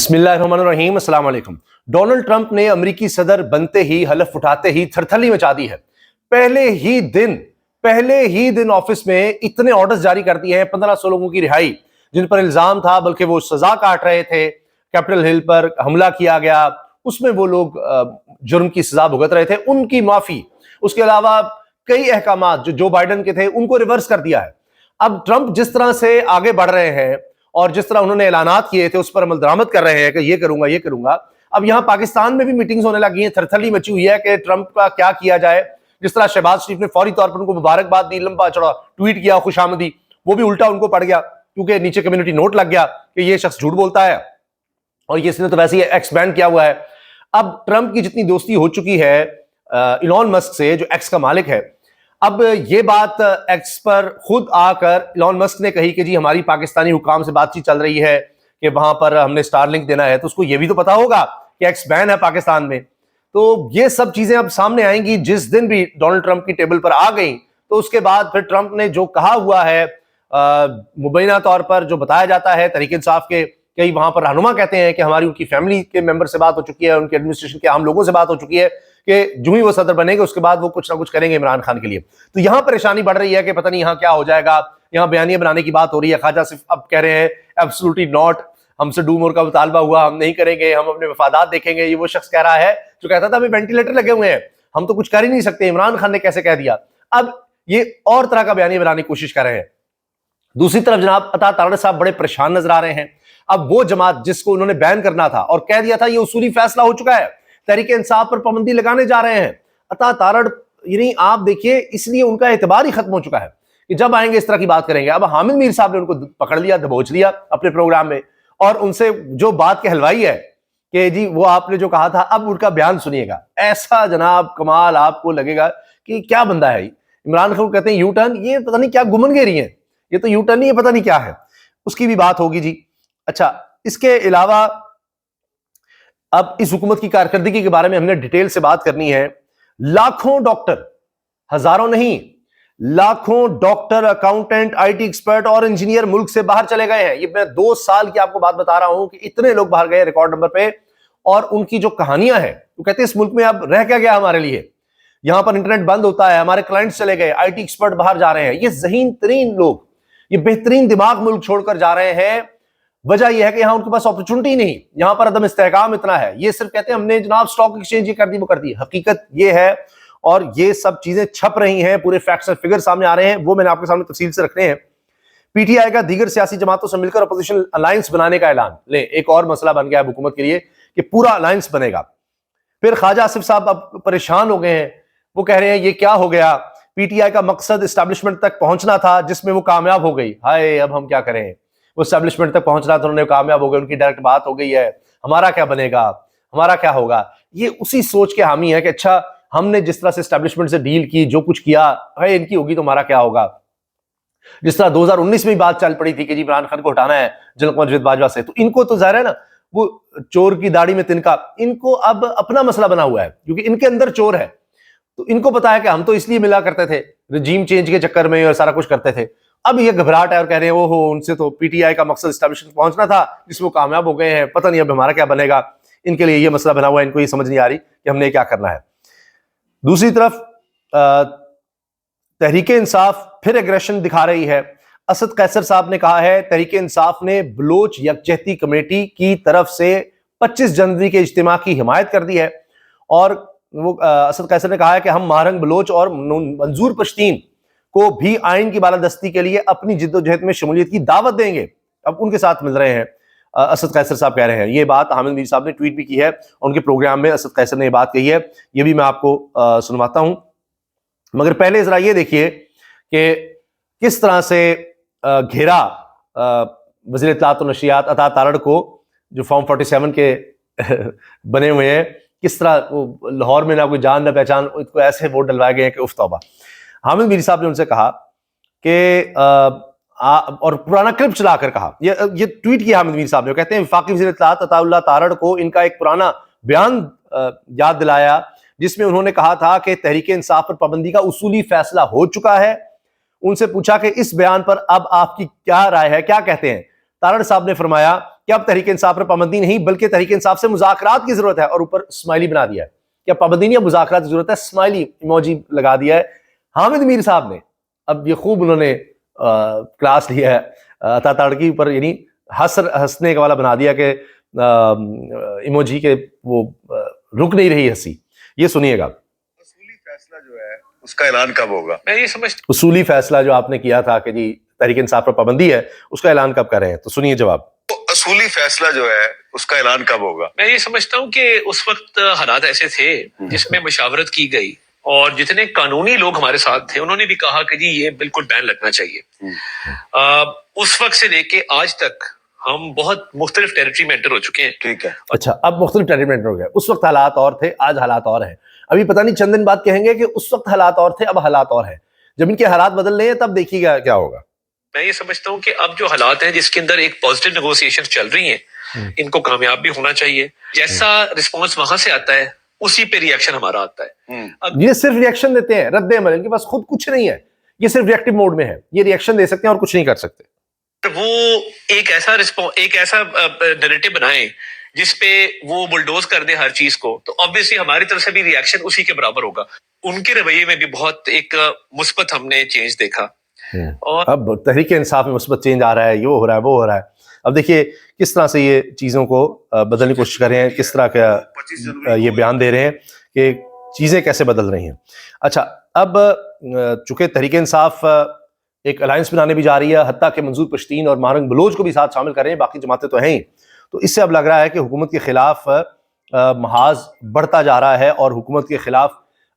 بسم اللہ الرحمن الرحیم۔ السلام علیکم۔ ڈونلڈ ٹرمپ نے امریکی صدر بنتے ہی حلف اٹھاتے ہی تھرتھلی مچا دی ہے۔ پہلے ہی دن آفس میں اتنے آرڈرز جاری کر دیے ہیں، 1500 لوگوں کی رہائی جن پر الزام تھا، بلکہ وہ سزا کاٹ رہے تھے، کیپٹل ہل پر حملہ کیا گیا، اس میں وہ لوگ جرم کی سزا بھگت رہے تھے، ان کی معافی، اس کے علاوہ کئی احکامات جو بائیڈن کے تھے ان کو ریورس کر دیا ہے۔ اب ٹرمپ جس طرح سے آگے بڑھ رہے ہیں اور جس طرح انہوں نے اعلانات کیے تھے اس پر عمل درآمد کر رہے ہیں کہ یہ کروں گا، اب یہاں پاکستان میں بھی میٹنگز ہونے لگی ہیں، تھرتھلی مچی ہوئی ہے کہ ٹرمپ کا کیا کیا جائے۔ جس طرح شہباز شریف نے فوری طور پر ان کو مبارکباد دی، لمبا چڑا ٹویٹ کیا خوش آمدی، وہ بھی الٹا ان کو پڑ گیا کیونکہ نیچے کمیونٹی نوٹ لگ گیا کہ یہ شخص جھوٹ بولتا ہے اور یہ اس نے تو ویسے ہی ایکس بینڈ کیا ہوا ہے۔ اب ٹرمپ کی جتنی دوستی ہو چکی ہے ایلون مسک سے، جو ایکس کا مالک ہے، اب یہ بات ایکس پر خود آ کر ایلون مسک نے کہی کہ جی ہماری پاکستانی حکام سے بات چیت چل رہی ہے کہ وہاں پر ہم نے سٹار لنک دینا ہے، تو اس کو یہ بھی تو پتا ہوگا کہ ایکس بین ہے پاکستان میں۔ تو یہ سب چیزیں اب سامنے آئیں گی جس دن بھی ڈونلڈ ٹرمپ کی ٹیبل پر آ گئیں، تو اس کے بعد پھر ٹرمپ نے جو کہا ہوا ہے مبینہ طور پر جو بتایا جاتا ہے، تحریک انصاف کے کئی وہاں پر رہنما کہتے ہیں کہ ہماری ان کی فیملی کے ممبر سے بات ہو چکی ہے، ان کے ایڈمنسٹریشن کے عام لوگوں سے بات ہو چکی ہے کہ جو ہی وہ صدر بنے گے اس کے بعد وہ کچھ نہ کچھ کریں گے عمران خان کے لیے۔ تو یہاں پریشانی بڑھ رہی ہے کہ پتہ نہیں یہاں کیا ہو جائے گا، یہاں بیانیہ بنانے کی بات ہو رہی ہے، خواجہ صرف اب کہہ رہے ہیں ایبسولوٹلی ناٹ، ہم سے ڈو مور کا مطالبہ ہوا، ہم نہیں کریں گے، ہم اپنے مفادات دیکھیں گے۔ یہ وہ شخص کہہ رہا ہے جو کہتا تھا ہمیں وینٹیلیٹر لگے ہوئے ہیں، ہم تو کچھ کر ہی نہیں سکتے، عمران خان نے کیسے کہہ دیا۔ اب یہ اور طرح کا بیانیہ بنانے کی کوشش کر رہے ہیں۔ دوسری طرف جناب عطا تارڑ صاحب بڑے پریشان نظر آ رہے ہیں۔ اب وہ جماعت جس کو انہوں نے بین کرنا تھا اور کہہ دیا تھا یہ اصولی فیصلہ ہو چکا ہے، تحریک انصاف پر پابندی لگانے جا رہے ہیں، عطا تارڑ یعنی آپ دیکھیے اس لیے ان کا اعتبار ہی ختم ہو چکا ہے کہ جب آئیں گے اس طرح کی بات کریں گے۔ اب حامد میر صاحب نے ان کو پکڑ لیا، دبوچ لیا اپنے پروگرام میں، اور ان سے جو بات کہلوائی ہے کہ جی وہ آپ نے جو کہا تھا، اب ان کا بیان سنیے گا، ایسا جناب کمال آپ کو لگے گا کہ کیا بندہ ہے۔ عمران خان کو کہتے ہیں یو ٹرن، یہ پتہ نہیں کیا گمن گیری ہیں، یہ تو یو ٹرن نہیں، یہ پتہ نہیں کیا ہے، اس کی بھی بات ہوگی جی۔ اچھا، اس کے علاوہ اب اس حکومت کی کارکردگی کے بارے میں ہم نے ڈیٹیل سے بات کرنی ہے۔ لاکھوں ڈاکٹر، ہزاروں نہیں، لاکھوں doctor, accountant, I T expert اور انجینئر ملک سے باہر چلے گئے ہیں۔ یہ میں 2 سال کی آپ کو بات بتا رہا ہوں کہ اتنے لوگ باہر گئے ریکارڈ نمبر پہ، اور ان کی جو کہانیاں ہیں، وہ کہتے ہیں اس ملک میں اب رہ کیا گیا ہمارے لیے، یہاں پر انٹرنیٹ بند ہوتا ہے، ہمارے کلائنٹس چلے گئے، آئی ٹی ایکسپرٹ باہر جا رہے ہیں۔ یہ ذہین ترین لوگ، یہ بہترین دماغ ملک چھوڑ کر جا رہے ہیں۔ وجہ یہ ہے کہ یہاں ان کے پاس اپرچونٹی نہیں، یہاں پر عدم استحکام اتنا ہے۔ یہ صرف کہتے ہیں ہم نے جناب سٹاک ایکسچینج یہ کر دی وہ کر دی، حقیقت یہ ہے، اور یہ سب چیزیں چھپ رہی ہیں، پورے فیکٹس اور فگر سامنے آ رہے ہیں، وہ میں نے آپ کے سامنے تفصیل سے رکھنے ہیں۔ پی ٹی آئی کا دیگر سیاسی جماعتوں سے مل کر اپوزیشن الائنس بنانے کا اعلان، لیں ایک اور مسئلہ بن گیا ہے حکومت کے لیے کہ پورا الائنس بنے گا۔ پھر خواجہ آصف صاحب اب پریشان ہو گئے ہیں، وہ کہہ رہے ہیں یہ کیا ہو گیا، پی ٹی آئی کا مقصد اسٹیبلشمنٹ تک پہنچنا تھا جس میں وہ کامیاب ہو گئی، ہائے اب ہم کیا کریں، وہ اسٹیبلشمنٹ تک پہنچنا تھا، انہوں نے کامیاب ہو گئے، ان کی ڈائریکٹ بات ہو گئی ہے، ہمارا کیا بنے گا، ہمارا کیا ہوگا۔ یہ اسی سوچ کے حامی ہے کہ اچھا ہم نے جس طرح سے اسٹیبلشمنٹ سے ڈیل کی، جو کچھ کیا ہے، ان کی ہوگی تو ہمارا کیا ہوگا۔ جس طرح 2019 میں بات چل پڑی تھی کہ جی عمران خان کو ہٹانا ہے جنرل قمر جاوید باجوہ سے، تو ان کو تو ظاہر ہے نا، وہ چور کی داڑھی میں تنکا، ان کو اب اپنا مسئلہ بنا ہوا ہے کیونکہ ان کے اندر چور ہے، تو ان کو پتا ہے کہ ہم تو اس لیے ملا کرتے تھے رجیم چینج کے چکر میں اور سارا کچھ کرتے تھے۔ اب یہ گھبراہٹ ہے اور کہہ رہے ہیں او ہو، ان سے تو پی ٹی آئی کا مقصد اسٹیبلشمنٹ پہنچنا تھا جس میں وہ کامیاب ہو گئے ہیں، پتہ نہیں اب ہمارا کیا بنے گا۔ ان کے لیے یہ مسئلہ بنا ہوا ہے، ان کو یہ سمجھ نہیں آ رہی کہ ہم نے کیا کرنا ہے۔ دوسری طرف تحریک انصاف پھر ایگریشن دکھا رہی ہے۔ اسد قیصر صاحب نے کہا ہے تحریک انصاف نے بلوچ یکجہتی کمیٹی کی طرف سے 25 جنوری کے اجتماع کی حمایت کر دی ہے، اور وہ اسد قیصر نے کہا ہے کہ ہم مہرنگ بلوچ اور منظور پشتین کو بھی آئین کی بالادستی کے لیے اپنی جد و جہد میں شمولیت کی دعوت دیں گے۔ اب ان کے ساتھ مل رہے ہیں، اسد قیصر صاحب کہہ رہے ہیں۔ یہ بات حامد میر صاحب نے ٹویٹ بھی کی ہے، ان کے پروگرام میں اسد قیصر نے یہ بات کہی ہے، یہ بھی میں آپ کو سنواتا ہوں۔ مگر پہلے ذرا یہ دیکھیے کہ کس طرح سے گھیرا وزیر اطلاعات و نشریات عطا تارڑ کو، جو فارم 47 کے بنے ہوئے ہیں، کس طرح لاہور میں نہ کوئی جان نہ پہچان، اس کو ایسے ووٹ ڈلوائے گئے ہیں کہ اف توبہ۔ حامد میر صاحب نے ان سے کہا کہ اور پرانا کلپ چلا کر کہا، یہ ٹویٹ کیا حامد میر صاحب نے، کہتے ہیں وفاقی وزیر اطلاعات عطا اللہ تارڑ کو ان کا ایک پرانا بیان یاد دلایا جس میں انہوں نے کہا تھا کہ تحریک انصاف پر پابندی کا اصولی فیصلہ ہو چکا ہے۔ ان سے پوچھا کہ اس بیان پر اب آپ کی کیا رائے ہے، کیا کہتے ہیں؟ تارڑ صاحب نے فرمایا کہ اب تحریک انصاف پر پابندی نہیں بلکہ تحریک انصاف سے مذاکرات کی ضرورت ہے, اور اوپر اسمائلی بنا دیا ہے کہ اب پابندی نہیں, اب مذاکرات کی ضرورت ہے, اسمائلی ایموجی لگا دیا ہے. حامد میر صاحب نے اب یہ خوب انہوں نے کلاس لیا ہے عطا تاڑکی پر, یعنی ہنسنے کا والا بنا دیا کہ ایموجی کے وہ رک نہیں رہی ہنسی. یہ سنیے گا. اصولی فیصلہ جو ہے اس کا اعلان کب ہوگا؟ میں یہ سمجھتا ہوں اصولی فیصلہ جو آپ نے کیا تھا کہ جی تحریک انصاف پر پابندی ہے, اس کا اعلان کب کر رہے ہیں؟ تو سنیے جواب. اصولی فیصلہ جو ہے اس کا اعلان کب ہوگا؟ میں یہ سمجھتا ہوں کہ اس وقت حالات ایسے تھے جس میں مشاورت کی گئی, اور جتنے قانونی لوگ ہمارے ساتھ تھے انہوں نے بھی کہا کہ جی یہ بالکل بین لگنا چاہیے. اس وقت سے لے کے آج تک ہم بہت مختلف ٹیریٹری میں انٹر ہو چکے ہیں. ٹھیک ہے, اچھا اب مختلف ٹیریٹری میں انٹر ہو گئے. اس وقت حالات اور تھے, آج حالات اور ہیں. ابھی پتہ نہیں چند دن بعد کہیں گے کہ اس وقت حالات اور تھے, اب حالات اور ہیں. جب ان کے حالات بدل رہے ہیں تب دیکھیے گا کیا ہوگا. میں یہ سمجھتا ہوں کہ اب جو حالات ہیں جس کے اندر ایک پازیٹیو نیگوسیشن چل رہی ہیں, ان کو کامیاب بھی ہونا چاہیے. جیسا رسپانس وہاں سے آتا ہے اسی پہ ری ایکشن ہمارا آتا ہے. یہ صرف ری ایکشن دیتے ہیں, رد عمل ان کے پاس خود کچھ نہیں ہے, یہ صرف ری ایکٹیو موڈ میں ہے. یہ ری ایکشن دے سکتے ہیں اور کچھ نہیں کر سکتے. وہ ایک ایسا نریٹو بنائیں جس پہ وہ بلڈوز کر دے ہر چیز کو, تو obviously ہماری طرف سے بھی ری ایکشن اسی کے برابر ہوگا. ان کے رویے میں بھی بہت ایک مثبت ہم نے چینج دیکھا. اور اب تحریک انصاف میں مثبت چینج آ رہا ہے, یہ ہو رہا ہے, وہ ہو رہا ہے. اب دیکھیے کس طرح سے یہ چیزوں کو بدلنے کی کوشش کر رہے ہیں, کس طرح کا یہ بیان دے رہے ہیں کہ چیزیں کیسے بدل رہی ہیں. اچھا اب چونکہ تحریک انصاف ایک الائنس بنانے بھی جا رہی ہے, حتیٰ کہ منظور پشتین اور مہرنگ بلوچ کو بھی ساتھ شامل کر رہے ہیں, باقی جماعتیں تو ہیں ہی. تو اس سے اب لگ رہا ہے کہ حکومت کے خلاف محاذ بڑھتا جا رہا ہے اور حکومت کے خلاف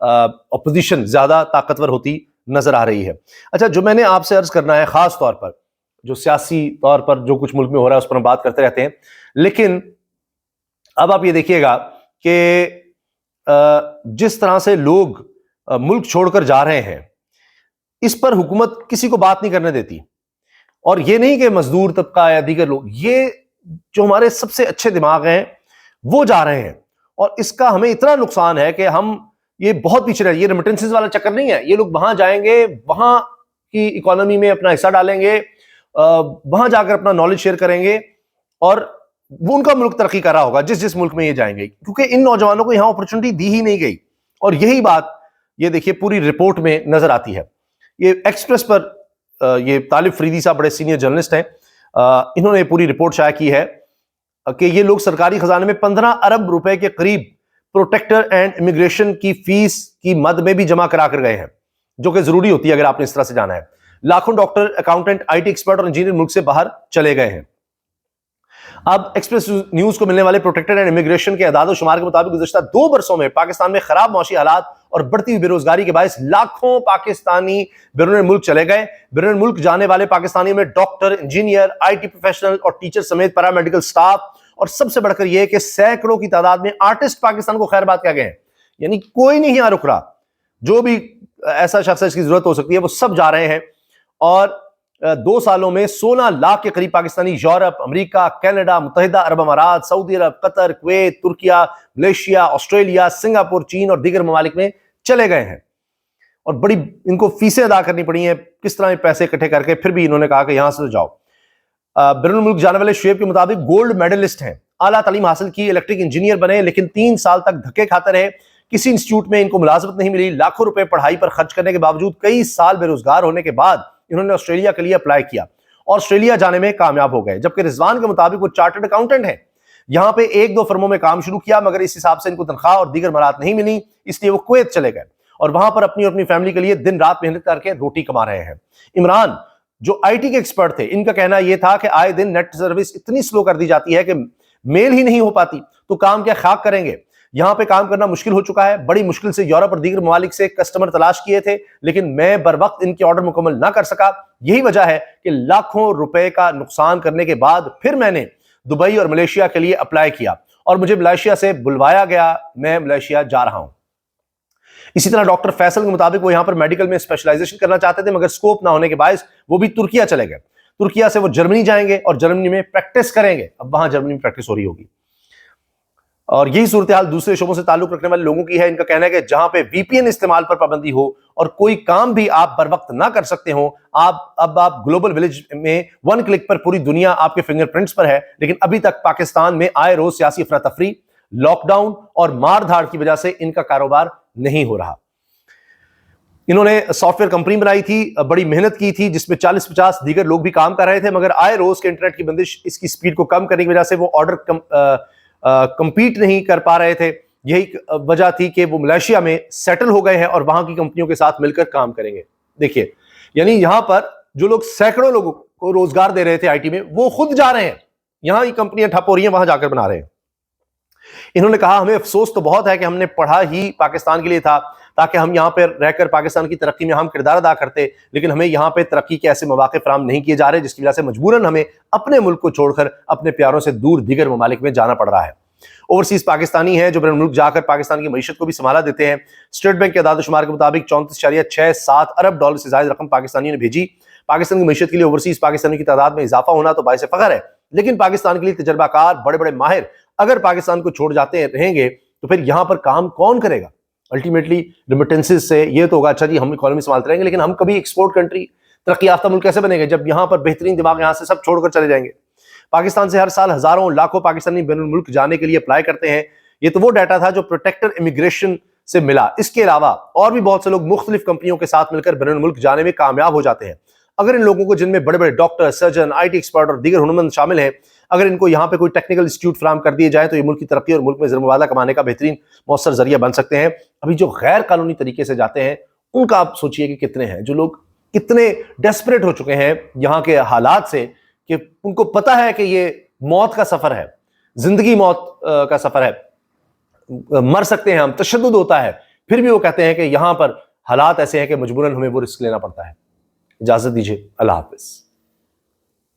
اپوزیشن زیادہ طاقتور ہوتی نظر آ رہی ہے. اچھا جو میں نے آپ سے عرض کرنا ہے, خاص طور پر جو سیاسی طور پر جو کچھ ملک میں ہو رہا ہے اس پر ہم بات کرتے رہتے ہیں, لیکن اب آپ یہ دیکھیے گا کہ جس طرح سے لوگ ملک چھوڑ کر جا رہے ہیں اس پر حکومت کسی کو بات نہیں کرنے دیتی. اور یہ نہیں کہ مزدور طبقہ یا دیگر لوگ, یہ جو ہمارے سب سے اچھے دماغ ہیں وہ جا رہے ہیں, اور اس کا ہمیں اتنا نقصان ہے کہ ہم یہ بہت پیچھے رہے. یہ ریمیٹنسز والا چکر نہیں ہے, یہ لوگ وہاں جائیں گے, وہاں کی اکانومی میں اپنا حصہ ڈالیں گے, وہاں جا کر اپنا نالج شیئر کریں گے, اور وہ ان کا ملک ترقی کر رہا ہوگا جس ملک میں یہ جائیں گے, کیونکہ ان نوجوانوں کو یہاں اپرچونٹی دی ہی نہیں گئی. اور یہی بات یہ دیکھیے پوری رپورٹ میں نظر آتی ہے. یہ ایکسپریس پر یہ طالب فریدی صاحب بڑے سینئر جرنلسٹ ہیں, انہوں نے پوری رپورٹ شائع کی ہے کہ یہ لوگ سرکاری خزانے میں 15 ارب روپے کے قریب پروٹیکٹر اینڈ امیگریشن کی فیس کی مد میں بھی جمع کرا کر گئے ہیں, جو کہ ضروری ہوتی ہے اگر آپ نے اس طرح سے جانا ہے. لاکھوں doctor, accountant, I T expert اور انجینئر ملک سے باہر چلے گئے ہیں. اب ایکسپریس نیوز کو ملنے والے پروٹیکٹر اینڈ امیگریشن کے اعداد و شمار کے مطابق گزشتہ 2 برسوں میں پاکستان میں خراب معاشی حالات اور بڑھتی ہوئی بے روزگاری کے باعث لاکھوں پاکستانی بیرون ملک چلے گئے. بیرون ملک جانے والے پاکستانیوں میں doctor, engineer, I T professional اور ٹیچر سمیت پیرامیڈیکل سٹاف, اور سب سے بڑھ کر یہ کہ سینکڑوں کی تعداد میں آرٹسٹ پاکستان کو خیر بات کہہ گئے ہیں. یعنی کوئی نہیں یہاں رک رہا, جو بھی ایسا شخص ہے اس کی ضرورت ہو سکتی ہے وہ سب جا رہے ہیں. اور 2 سالوں میں 16 لاکھ کے قریب پاکستانی یورپ, امریکہ, کینیڈا, متحدہ عرب امارات, سعودی عرب, Qatar, Kuwait, Turkiye, Malaysia, Australia, Singapore, چین اور دیگر ممالک میں چلے گئے ہیں. اور بڑی ان کو فیسیں ادا کرنی پڑی ہیں, کس طرح پیسے اکٹھے کر کے, پھر بھی انہوں نے کہا کہ یہاں سے جاؤ. بیرون ملک جانے والے شعیب کے مطابق گولڈ میڈلسٹ ہیں, اعلیٰ تعلیم حاصل کی, الیکٹرک انجینئر بنے, لیکن 3 سال تک دھکے کھاتے رہے. کسی انسٹیٹیوٹ میں ان کو ملازمت نہیں ملی. لاکھوں روپے پڑھائی پر خرچ کرنے کے باوجود کئی سال بے روزگار ہونے کے بعد انہوں نے آسٹریلیا کے لیے اپلائی کیا اور آسٹریلیا جانے میں کامیاب ہو گئے. جبکہ رضوان کے مطابق وہ چارٹرڈ اکاؤنٹنٹ ہیں, یہاں پہ 1-2 فرموں میں کام شروع کیا, مگر اس حساب سے ان کو تنخواہ اور دیگر مراد نہیں ملی, اس لیے وہ کویت چلے گئے اور وہاں پر اپنی اور اپنی فیملی کے لیے دن رات محنت کر کے روٹی کما رہے ہیں. عمران جو آئی ٹی کے ایکسپرٹ تھے, ان کا کہنا یہ تھا کہ آئے دن نیٹ سروس اتنی سلو کر دی جاتی ہے کہ میل ہی نہیں ہو پاتی, تو کام کیا خاک کریں گے. یہاں پہ کام کرنا مشکل ہو چکا ہے. بڑی مشکل سے یورپ اور دیگر ممالک سے کسٹمر تلاش کیے تھے, لیکن میں بر وقت ان کے آرڈر مکمل نہ کر سکا. یہی وجہ ہے کہ لاکھوں روپے کا نقصان کرنے کے بعد پھر میں نے دبئی اور ملیشیا کے لیے اپلائی کیا اور مجھے ملیشیا سے بلوایا گیا. میں ملیشیا جا رہا ہوں. اسی طرح ڈاکٹر فیصل کے مطابق وہ یہاں پر میڈیکل میں اسپیشلائزیشن کرنا چاہتے تھے, مگر سکوپ نہ ہونے کے باعث وہ بھی ترکیہ چلے گئے. ترکیہ سے وہ جرمنی جائیں گے اور جرمنی میں پریکٹس کریں گے. اب وہاں جرمنی میں پریکٹس ہو رہی ہوگی. اور یہی صورتحال دوسرے شعبوں سے تعلق رکھنے والے لوگوں کی ہے. ان کا کہنا ہے کہ جہاں پہ وی پی این استعمال پر پابندی ہو اور کوئی کام بھی آپ بر وقت نہ کر سکتے ہوں, اب آپ گلوبل ولیج میں 1 کلک پر پوری دنیا آپ کے فنگر پرنٹس پر ہے, لیکن ابھی تک پاکستان میں آئے روز سیاسی افراتفری, لاک ڈاؤن اور مار دھاڑ کی وجہ سے ان کا کاروبار نہیں ہو رہا. انہوں نے سافٹ ویئر کمپنی بنائی تھی, بڑی محنت کی تھی, جس میں 40-50 دیگر لوگ بھی کام کر رہے تھے, مگر آئے روز کے انٹرنیٹ کی بندش, اس کی سپیڈ کو کم کرنے کی وجہ سے وہ آرڈر کمپیٹ نہیں کر پا رہے تھے. یہی وجہ تھی کہ وہ ملیشیا میں سیٹل ہو گئے ہیں اور وہاں کی کمپنیوں کے ساتھ مل کر کام کریں گے. دیکھیے, یعنی یہاں پر جو لوگ سینکڑوں لوگوں کو روزگار دے رہے تھے آئی ٹی میں, وہ خود جا رہے ہیں, یہاں یہ کمپنیاں ٹھپ ہو رہی ہیں, وہاں جا کر بنا رہے ہیں. انہوں نے کہا ہمیں افسوس تو بہت ہے کہ ہم نے پڑھا ہی پاکستان کے لیے تھا تاکہ ہم یہاں پہ رہ کر پاکستان کی ترقی میں ہم کردار ادا کرتے, لیکن ہمیں یہاں پہ ترقی کے ایسے مواقع فراہم نہیں کیے جا رہے, جس کی وجہ سے مجبوراً ہمیں اپنے ملک کو چھوڑ کر اپنے پیاروں سے دور دیگر ممالک میں جانا پڑ رہا ہے. اوورسیز پاکستانی ہیں جو بین الملک جا کر پاکستان کی معیشت کو بھی سنبھالا دیتے ہیں. اسٹیٹ بینک کے اعداد و شمار کے مطابق 34.67 ارب ڈالر سے زائد رقم پاکستانیوں نے بھیجی. پاکستان کی معیشت کے لیے اوورسیز پاکستانی کی تعداد میں اضافہ ہونا تو باعث فخر ہے, لیکن پاکستان کے لیے تجربہ کار بڑے بڑے ماہر اگر پاکستان کو چھوڑ جاتے رہیں گے تو پھر یہاں پر کام کون کرے گا؟ الٹیمیٹلی ریمیٹنسز سے یہ تو ہوگا, اچھا جی ہم اکانومی سنبھالتے رہیں گے, لیکن ہم کبھی ایکسپورٹ کنٹری, ترقی یافتہ ملک کیسے بنے گے جب یہاں پر بہترین دماغ یہاں سے سب چھوڑ کر چلے جائیں گے؟ پاکستان سے ہر سال ہزاروں لاکھوں پاکستانی بین الملک جانے کے لیے اپلائی کرتے ہیں. یہ تو وہ ڈیٹا تھا جو پروٹیکٹر امیگریشن سے ملا. اس کے علاوہ اور بھی بہت سے لوگ مختلف کمپنیوں کے ساتھ مل کر بین الملک جانے میں کامیاب ہو جاتے ہیں. اگر ان لوگوں کو, جن میں بڑے بڑے doctor, surgeon, I T expert اور دیگر ہنرمند شامل ہیں, اگر ان کو یہاں پہ کوئی ٹیکنیکل انسٹیٹیوٹ فراہم کر دیے جائیں تو یہ ملک کی ترقی اور ملک میں زر مبادلہ کمانے کا بہترین مؤثر ذریعہ بن سکتے ہیں. ابھی جو غیر قانونی طریقے سے جاتے ہیں ان کا آپ سوچئے کہ کتنے ہیں, جو لوگ کتنے ڈیسپریٹ ہو چکے ہیں یہاں کے حالات سے, کہ ان کو پتہ ہے کہ یہ موت کا سفر ہے, زندگی موت کا سفر ہے, مر سکتے ہیں ہم, تشدد ہوتا ہے, پھر بھی وہ کہتے ہیں کہ یہاں پر حالات ایسے ہیں کہ مجبوراً ہمیں وہ رسک لینا پڑتا ہے. اجازت دیجیے, اللہ حافظ.